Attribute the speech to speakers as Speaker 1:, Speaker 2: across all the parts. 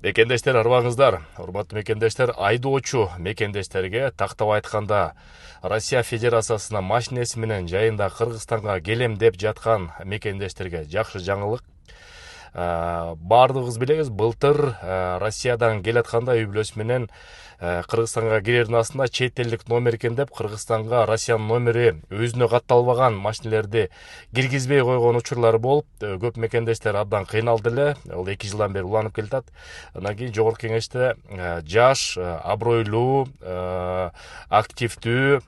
Speaker 1: Мекендештер арбаңыздар, урматтуу мекендештер, айдоочу мекендештерге тактап айтканда Россия Федерациясына машинеси менен жайында Кыргызстанга келем деп жаткан мекендештерге жакшы жаңылык. Бардыгыбыз билебиз, былтыр Россиядан келатканда үй бүлөсү менен Кыргызстанга кирердин астында чет элдик номер экен деп Кыргызстанга Россиянын номери өзүнө катталбаган машинелерди киргизбей койгон учурлар болуп, көп мекендештер абдан кыйналды эле. Ал 2 жылдан бери уланып келатат. Андан кийин жогорку кеңеште жаш, абройлуу, активдүү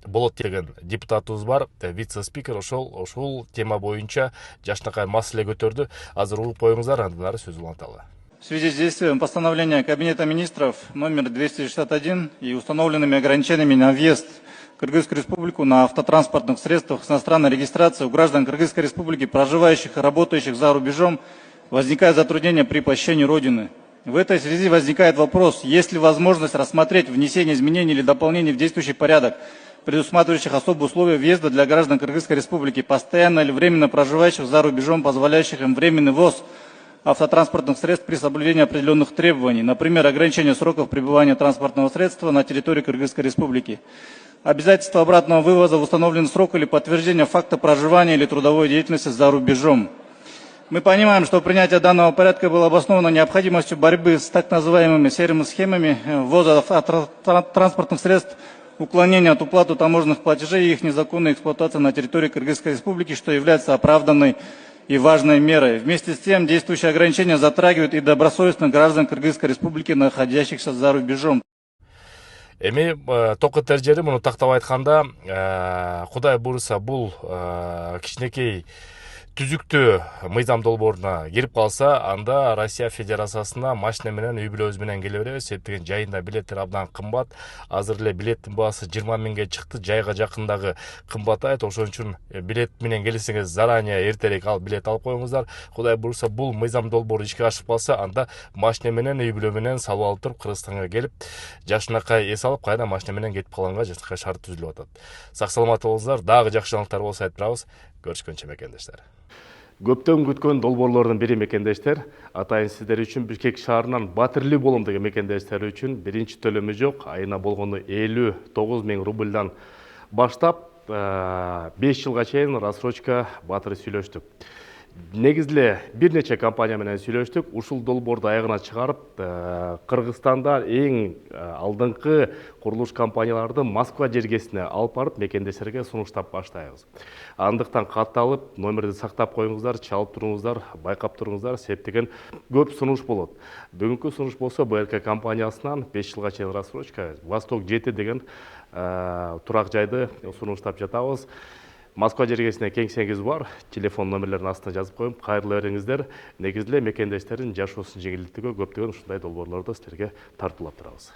Speaker 1: болот деген депутатыбыз бар, вице-спикер, ошол тема боюнча жакшынакай маселе көтөрдү. Азыр угуп коюңуздар, андан ары сөз уланталы.
Speaker 2: В связи с действием постановления Кабинета министров номер 261 и установленными ограничениями на въезд в Кыргызскую республику на автотранспортных средствах с иностранной регистрацией у граждан Кыргызской республики, проживающих и работающих за рубежом, возникает затруднение при посещении Родины. В этой связи возникает вопрос, есть ли возможность рассмотреть внесение изменений или дополнений в действующий порядок, предусматривающих особые условия въезда для граждан Кыргызской республики, постоянно или временно проживающих за рубежом, позволяющих им временный ввоз автотранспортных средств при соблюдении определенных требований, например, ограничение сроков пребывания транспортного средства на территории Кыргызской республики. Обязательство обратного вывоза в установленный срок или подтверждение факта проживания или трудовой деятельности за рубежом. Мы понимаем, что принятие данного порядка было обосновано необходимостью борьбы с так называемыми серыми схемами ввоза транспортных средств, уклонения от уплаты таможенных платежей и их незаконной эксплуатации на территории Кыргызской республики, что является оправданной и важной мерой. Вместе с тем, действующие ограничения затрагивают и добросовестных граждан Кыргызской республики, находящихся за рубежом.
Speaker 1: Эми токот жери муну тактап айтканда, Кудай буйруса бул кичинекей түзүктүү мыйзам долбооруна кирип калса, анда Россия Федерациясына машина менен үй бүлөбүз менен келе беребиз. Себептен жайында билеттер абдан кымбат. Азыр эле билеттин баасы 20 миңге чыкты. Жайга жакындагы кымбатайт. Ошон үчүн билет менен келсеңиз зарания эртерээк алып билет алып коюңуздар. Кудай буйруса бул мыйзам долбоору ишке ашып калса, анда машина менен үй бүлө менен салып алып туруп Кыргызстанга келип, жакшынакай эс алып, кайра машина менен кетип калганга жакшынакай шарт түзүлүп атат. Сак саламат болуңуздар. Дагы жакшы жаңылыктар болсо айтып турабыз. Көрүшкөнчө мекендештер. Көптөн күткөн долбоорлордун бири мекендештер. Атайын сиздер үчүн Бишкек шаарынан Батырлы болом деген мекендештер үчүн биринчи төлөмү жок. Айына болгону 59 миң рубльдан баштап 5 жылга чейин рассрочка батыры сүйлөштүк. Негизде бир нече компания менен сүйлөштүк. Ушул долбоорду аягына чыгарып, Кыргызстанда эң алдыңкы курулуш компанияларды Москва жергесине алып барып мекендештерге сунуштап баштайбыз. Андыктан катталып, номерди сактап коюңуздар, чалып туруңуздар, байкап туруңуздар, септеген көп сунуш болот. Бүгүнкү сунуш болсо БЛК компаниясынан 5 жылга чейин рассрочка Восток 7 деген турак жайды сунуштап жатабыз. Москва жергесине кеңсеңиз бар, телефон номерлерин астына жазып коюп, кайрылы бериңиздер. Негизде мекендештердин жашоосун жеңилдетүүгө көптөгөн ушундай долбоорлорду силерге тартуулап турабыз.